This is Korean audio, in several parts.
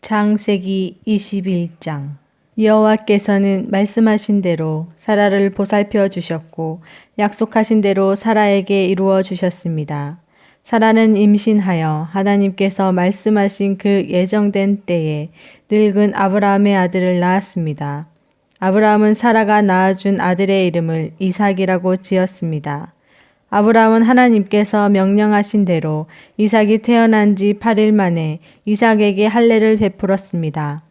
창세기 21장. 여호와께서는 말씀하신 대로 사라를 보살펴 주셨고 약속하신 대로 사라에게 이루어 주셨습니다. 사라는 임신하여 하나님께서 말씀하신 그 예정된 때에 늙은 아브라함의 아들을 낳았습니다. 아브라함은 사라가 낳아준 아들의 이름을 이삭이라고 지었습니다. 아브라함은 하나님께서 명령하신 대로 이삭이 태어난 지 8일 만에 이삭에게 할례를 베풀었습니다.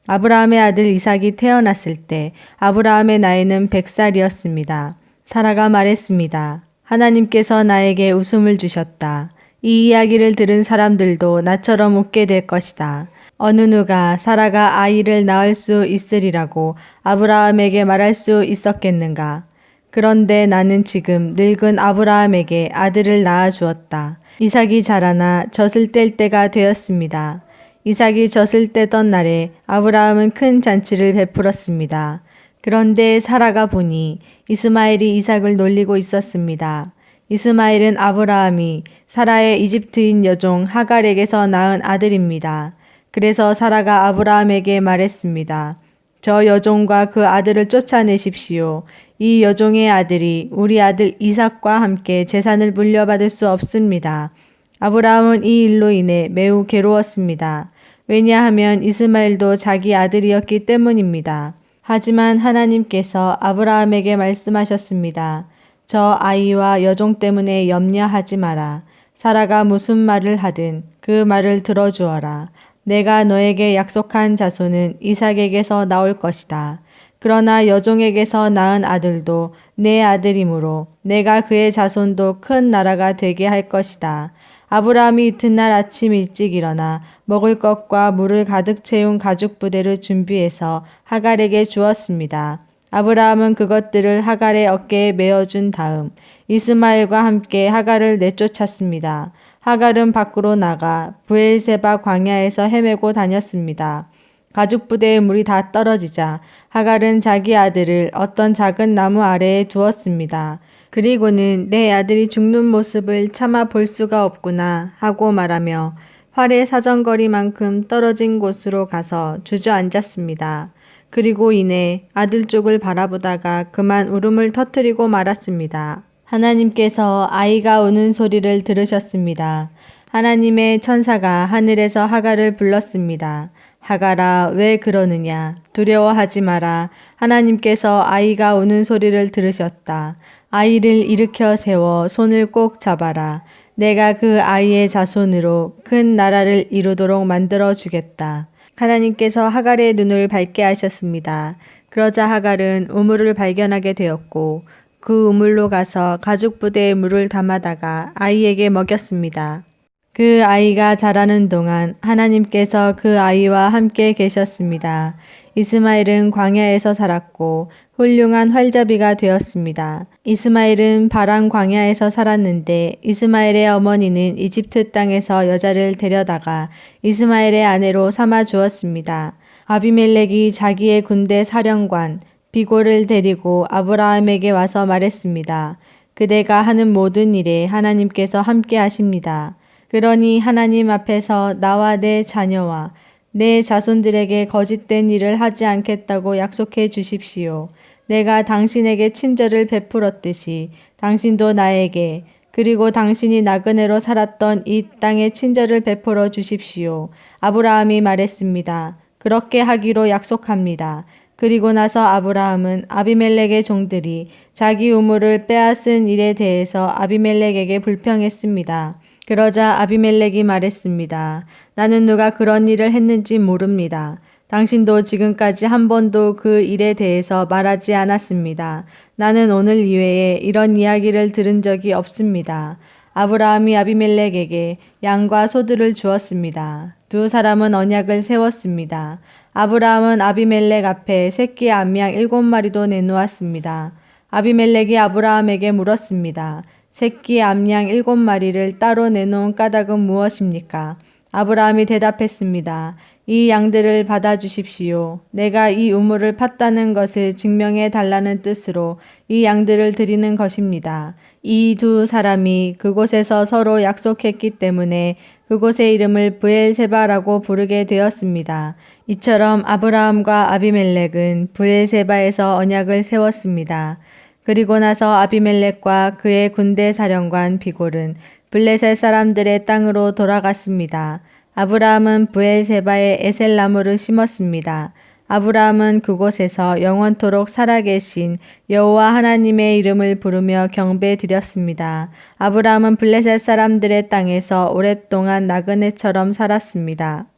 아브라함의 아들 이삭이 태어났을 때 아브라함의 나이는 100살이었습니다. 사라가 말했습니다. 하나님께서 나에게 웃음을 주셨다. 이 이야기를 들은 사람들도 나처럼 웃게 될 것이다. 어느 누가 사라가 아이를 낳을 수 있으리라고 아브라함에게 말할 수 있었겠는가? 그런데 나는 지금 늙은 아브라함에게 아들을 낳아 주었다. 이삭이 자라나 젖을 뗄 때가 되었습니다. 이삭이 젖을 떼던 날에 아브라함은 큰 잔치를 베풀었습니다. 그런데 사라가 보니 이스마엘이 이삭을 놀리고 있었습니다. 이스마엘은 아브라함이 사라의 이집트인 여종 하갈에게서 낳은 아들입니다. 그래서 사라가 아브라함에게 말했습니다. 저 여종과 그 아들을 쫓아내십시오. 이 여종의 아들이 우리 아들 이삭과 함께 재산을 물려받을 수 없습니다. 아브라함은 이 일로 인해 매우 괴로웠습니다. 왜냐하면 이스마엘도 자기 아들이었기 때문입니다. 하지만 하나님께서 아브라함에게 말씀하셨습니다. 저 아이와 여종 때문에 염려하지 마라. 사라가 무슨 말을 하든 그 말을 들어주어라. 내가 너에게 약속한 자손은 이삭에게서 나올 것이다. 그러나 여종에게서 낳은 아들도 내 아들이므로 내가 그의 자손도 큰 나라가 되게 할 것이다. 아브라함이 이튿날 아침 일찍 일어나 먹을 것과 물을 가득 채운 가죽 부대를 준비해서 하갈에게 주었습니다. 아브라함은 그것들을 하갈의 어깨에 메어준 다음 이스마엘과 함께 하갈을 내쫓았습니다. 하갈은 밖으로 나가 브엘세바 광야에서 헤매고 다녔습니다. 가죽 부대의 물이 다 떨어지자 하갈은 자기 아들을 어떤 작은 나무 아래에 두었습니다. 그리고는 내 아들이 죽는 모습을 차마 볼 수가 없구나 하고 말하며 활의 사정거리만큼 떨어진 곳으로 가서 주저앉았습니다. 그리고 이내 아들 쪽을 바라보다가 그만 울음을 터뜨리고 말았습니다. 하나님께서 아이가 우는 소리를 들으셨습니다. 하나님의 천사가 하늘에서 하갈을 불렀습니다. 하갈아, 왜 그러느냐? 두려워하지 마라. 하나님께서 아이가 우는 소리를 들으셨다. 아이를 일으켜 세워 손을 꼭 잡아라. 내가 그 아이의 자손으로 큰 나라를 이루도록 만들어 주겠다. 하나님께서 하갈의 눈을 밝게 하셨습니다. 그러자 하갈은 우물을 발견하게 되었고 그 우물로 가서 가죽 부대에 물을 담아다가 아이에게 먹였습니다. 그 아이가 자라는 동안 하나님께서 그 아이와 함께 계셨습니다. 이스마엘은 광야에서 살았고 훌륭한 활잡이가 되었습니다. 이스마엘은 바란 광야에서 살았는데 이스마엘의 어머니는 이집트 땅에서 여자를 데려다가 이스마엘의 아내로 삼아 주었습니다. 아비멜렉이 자기의 군대 사령관 비골을 데리고 아브라함에게 와서 말했습니다. 그대가 하는 모든 일에 하나님께서 함께 하십니다. 그러니 하나님 앞에서 나와 내 자녀와 내 자손들에게 거짓된 일을 하지 않겠다고 약속해 주십시오. 내가 당신에게 친절을 베풀었듯이 당신도 나에게 그리고 당신이 나그네로 살았던 이 땅에 친절을 베풀어 주십시오. 아브라함이 말했습니다. 그렇게 하기로 약속합니다. 그리고 나서 아브라함은 아비멜렉의 종들이 자기 우물을 빼앗은 일에 대해서 아비멜렉에게 불평했습니다. 그러자 아비멜렉이 말했습니다. 나는 누가 그런 일을 했는지 모릅니다. 당신도 지금까지 한 번도 그 일에 대해서 말하지 않았습니다. 나는 오늘 이외에 이런 이야기를 들은 적이 없습니다. 아브라함이 아비멜렉에게 양과 소들을 주었습니다. 두 사람은 언약을 세웠습니다. 아브라함은 아비멜렉 앞에 새끼 암양 7마리도 내놓았습니다. 아비멜렉이 아브라함에게 물었습니다. 새끼 암양 7마리를 따로 내놓은 까닭은 무엇입니까? 아브라함이 대답했습니다. 이 양들을 받아주십시오. 내가 이 우물을 팠다는 것을 증명해 달라는 뜻으로 이 양들을 드리는 것입니다. 이 두 사람이 그곳에서 서로 약속했기 때문에 그곳의 이름을 브엘세바라고 부르게 되었습니다. 이처럼 아브라함과 아비멜렉은 브엘세바에서 언약을 세웠습니다. 그리고 나서 아비멜렉과 그의 군대 사령관 비골은 블레셋 사람들의 땅으로 돌아갔습니다. 아브라함은 브엘세바에 에셀나무를 심었습니다. 아브라함은 그곳에서 영원토록 살아계신 여호와 하나님의 이름을 부르며 경배드렸습니다. 아브라함은 블레셋 사람들의 땅에서 오랫동안 나그네처럼 살았습니다.